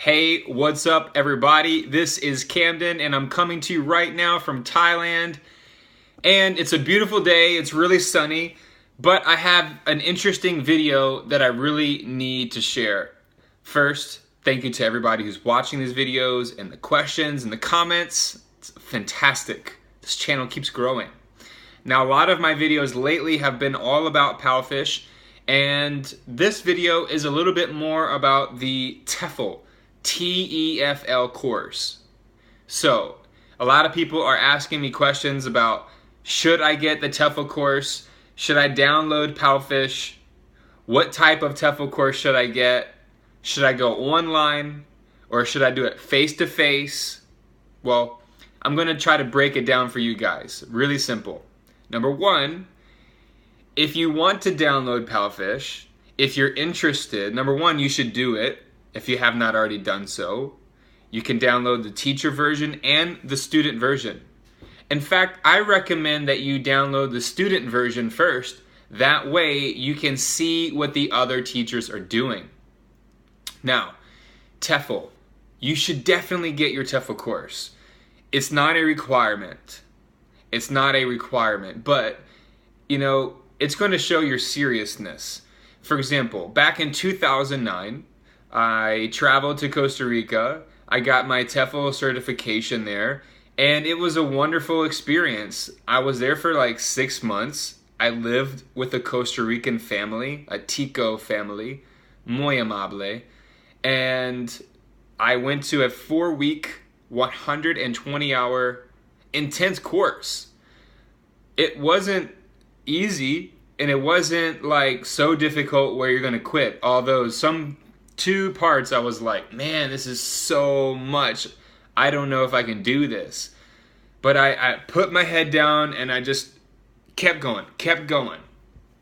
Hey, what's up everybody? This is Camden and I'm coming to you right now from Thailand. And it's a beautiful day, it's really sunny, but I have an interesting video that I really need to share. First, thank you to everybody who's watching these videos and the questions and the comments. It's fantastic. This channel keeps growing. Now, a lot of my videos lately have been all about PalFish, and this video is a little bit more about the Tefl, T-E-F-L course. So, a lot of people are asking me questions about, should I get the Tefl course? Should I download PalFish? What type of Tefl course should I get? Should I go online? Or should I do it face-to-face? Well, I'm going to try to break it down for you guys. Really simple. Number one, if you want to download PalFish, if you're interested, number one, you should do it if you have not already done so. You can download the teacher version and the student version. In fact, I recommend that you download the student version first. That way you can see what the other teachers are doing. Now, Tefl. You should definitely get your Tefl course. It's not a requirement. It's not a requirement, but you know, it's going to show your seriousness. For example, back in 2009, I traveled to Costa Rica. I got my Tefl certification there, and it was a wonderful experience. I was there for like 6 months. I lived with a Costa Rican family, a Tico family, muy amable, and I went to a 4-week, 120-hour intense course. It wasn't easy, and it wasn't like so difficult where you're gonna quit. Although some 2 parts I was like, man, this is so much. I don't know if I can do this. But I put my head down and I just kept going.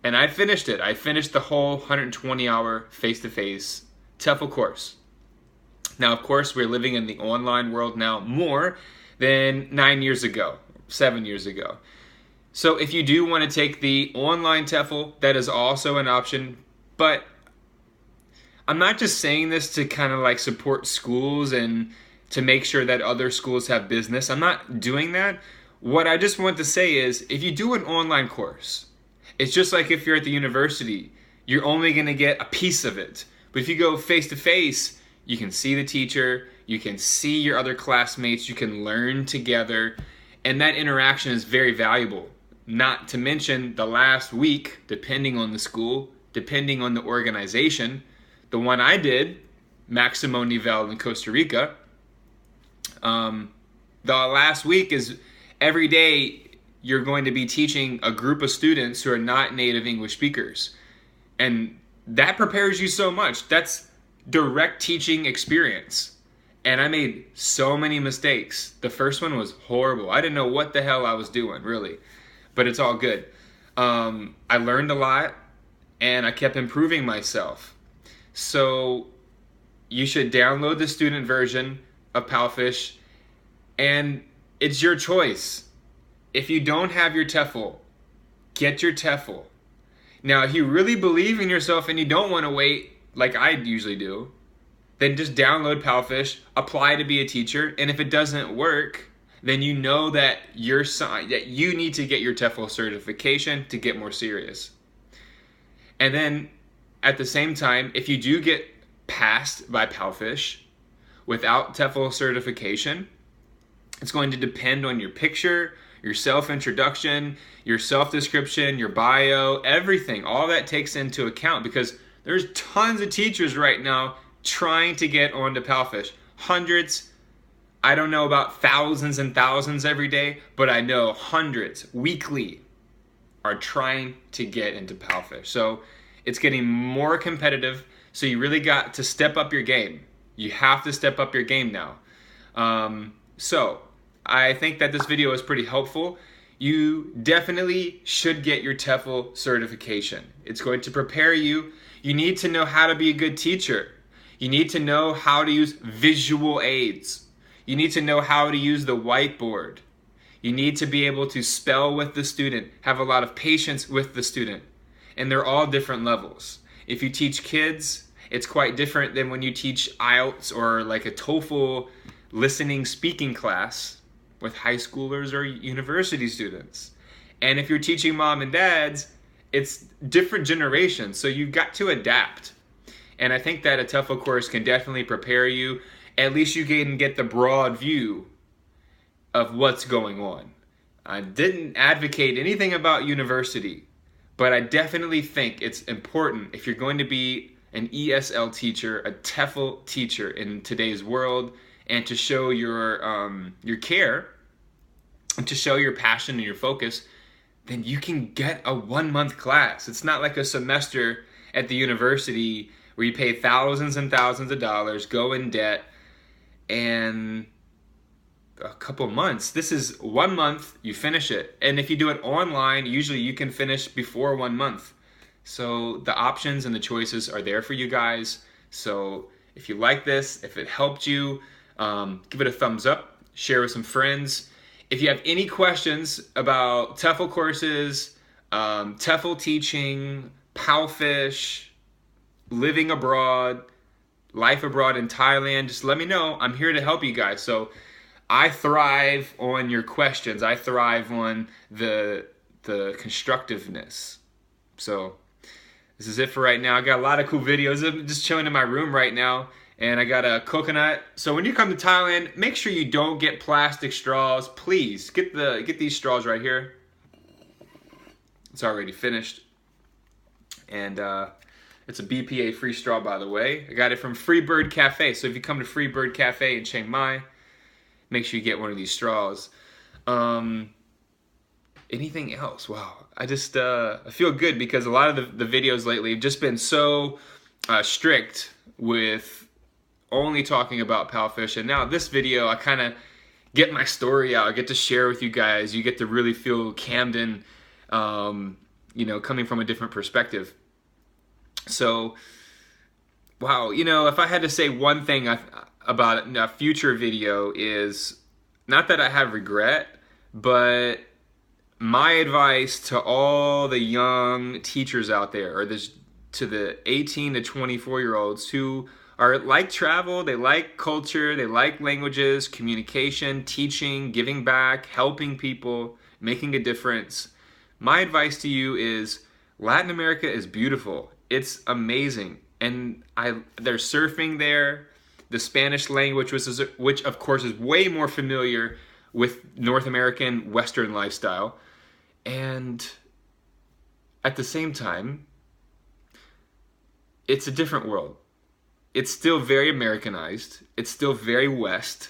And I finished it. I finished the whole 120-hour face-to-face Tefl course. Now, of course, we're living in the online world now more than 9 years ago, 7 years ago. So if you do want to take the online Tefl, that is also an option. But I'm not just saying this to kind of like support schools and to make sure that other schools have business. I'm not doing that. What I just want to say is, if you do an online course, it's just like if you're at the university, you're only going to get a piece of it. But if you go face-to-face, you can see the teacher, you can see your other classmates, you can learn together, and that interaction is very valuable. Not to mention the last week, depending on the school, depending on the organization. The one I did, Maximo Nivel in Costa Rica, the last week is every day you're going to be teaching a group of students who are not native English speakers. And that prepares you so much. That's direct teaching experience. And I made so many mistakes. The first one was horrible. I didn't know what the hell I was doing, really. But it's all good. I learned a lot, and I kept improving myself. So you should download the student version of PalFish, and it's your choice. If you don't have your Tefl, get your Tefl. Now, if you really believe in yourself and you don't want to wait, like I usually do, then just download PalFish, apply to be a teacher, and if it doesn't work, then you know that you need to get your Tefl certification to get more serious. And then at the same time, if you do get passed by PalFish without Tefl certification, it's going to depend on your picture, your self-introduction, your self-description, your bio, everything. All that takes into account because there's tons of teachers right now trying to get onto PalFish. Hundreds, I don't know about thousands and thousands every day, but I know hundreds weekly are trying to get into PalFish. So it's getting more competitive, so you really got to step up your game. You have to step up your game now. So I think that this video is pretty helpful. You definitely should get your Tefl certification. It's going to prepare you. You need to know how to be a good teacher. You need to know how to use visual aids. You need to know how to use the whiteboard. You need to be able to spell with the student, have a lot of patience with the student. And they're all different levels. If you teach kids, It's quite different than when you teach IELTS or like a TOEFL listening speaking class with high schoolers or university students. And if you're teaching mom and dads, it's different generations, so you've got to adapt. And I think that a TEFL course can definitely prepare you. At least you can get the broad view of what's going on. I didn't advocate anything about university, but I definitely think it's important if you're going to be an ESL teacher, a TEFL teacher in today's world, and to show your care, and to show your passion and your focus, then you can get a 1-month class. It's not like a semester at the university where you pay thousands and thousands of dollars, go in debt, and a couple months. This is 1 month, you finish it. And if you do it online, usually you can finish before 1 month. So the options and the choices are there for you guys. So if you like this, if it helped you, give it a thumbs up, share with some friends. If you have any questions about TEFL courses, TEFL teaching, PalFish, living abroad, life abroad in Thailand, just let me know. I'm here to help you guys. So I thrive on your questions. I thrive on the constructiveness. So this is it for right now. I got a lot of cool videos. I'm just chilling in my room right now. And I got a coconut. So when you come to Thailand, make sure you don't get plastic straws. Please, get these straws right here. It's already finished. And it's a BPA-free straw, by the way. I got it from Freebird Cafe. So if you come to Freebird Cafe in Chiang Mai, make sure you get one of these straws. Anything else? Wow. I just I feel good because a lot of the videos lately have just been so strict with only talking about PalFish, and now this video I kind of get my story out. I get to share with you guys. You get to really feel Camden, coming from a different perspective. So, wow, if I had to say one thing about a future video is not that I have regret, but my advice to all the young teachers out there, or to the 18 to 24-year-olds who are like travel, they like culture, they like languages, communication, teaching, giving back, helping people, making a difference. My advice to you is Latin America is beautiful. It's amazing. And there's surfing there, the Spanish language, which of course is way more familiar with North American Western lifestyle. And at the same time, it's a different world. It's still very Americanized. It's still very West.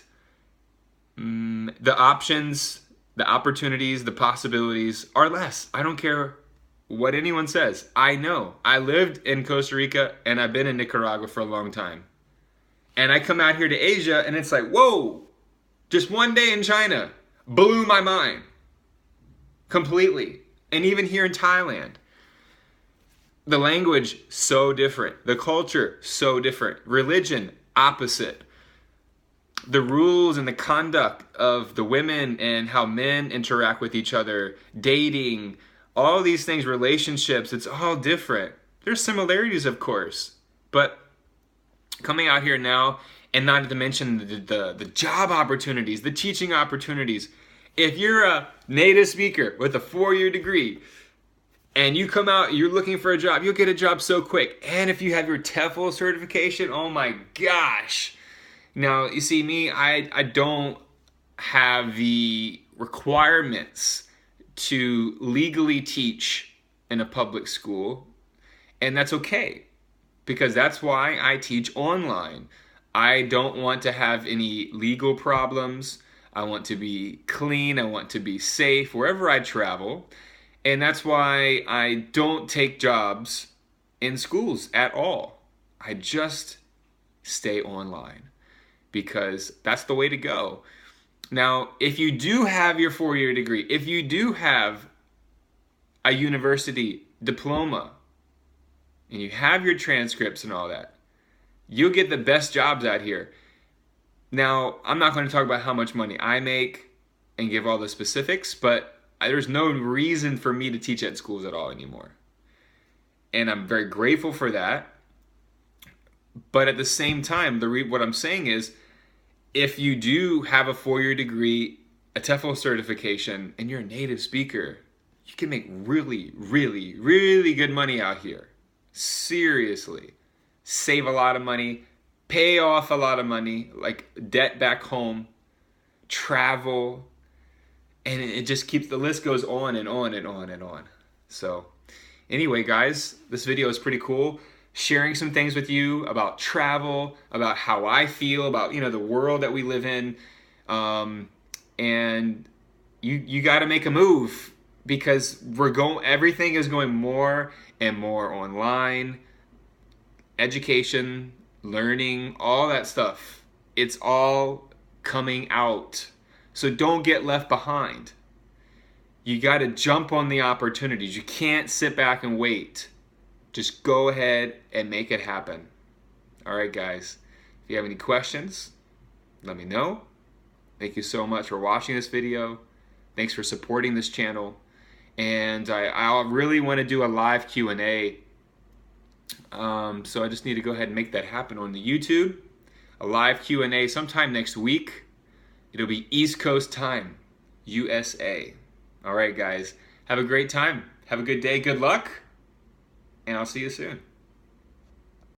The options, the opportunities, the possibilities are less. I don't care what anyone says. I know. I lived in Costa Rica and I've been in Nicaragua for a long time. And I come out here to Asia and it's like, whoa, just one day in China blew my mind completely. And even here in Thailand. The language, so different. The culture, so different. Religion, opposite. The rules and the conduct of the women and how men interact with each other, dating, all these things, relationships, it's all different. There's similarities, of course. But coming out here now, and not to mention the job opportunities, the teaching opportunities. If you're a native speaker with a 4-year degree, and you come out, you're looking for a job, you'll get a job so quick. And if you have your TEFL certification, oh my gosh. Now, you see me, I don't have the requirements to legally teach in a public school. And that's okay, because that's why I teach online. I don't want to have any legal problems. I want to be clean. I want to be safe wherever I travel. And that's why I don't take jobs in schools at all. I just stay online because that's the way to go. Now, if you do have your 4-year degree, if you do have a university diploma, and you have your transcripts and all that, you'll get the best jobs out here. Now, I'm not going to talk about how much money I make and give all the specifics, but there's no reason for me to teach at schools at all anymore. And I'm very grateful for that. But at the same time, what I'm saying is, if you do have a 4-year degree, a TEFL certification, and you're a native speaker, you can make really, really, really good money out here. Seriously. Save a lot of money, pay off a lot of money, like debt back home, travel, and it just keeps, the list goes on and on and on and on. So anyway, guys, this video is pretty cool. Sharing some things with you about travel, about how I feel about, the world that we live in. And you got to make a move, because everything is going more and more online. Education, learning, all that stuff. It's all coming out. So don't get left behind. You got to jump on the opportunities. You can't sit back and wait. Just go ahead and make it happen. All right, guys. If you have any questions, let me know. Thank you so much for watching this video. Thanks for supporting this channel. And I really want to do a live Q&A. So I just need to go ahead and make that happen on the YouTube. A live Q&A sometime next week. It'll be East Coast time, USA. All right, guys. Have a great time. Have a good day. Good luck. And I'll see you soon.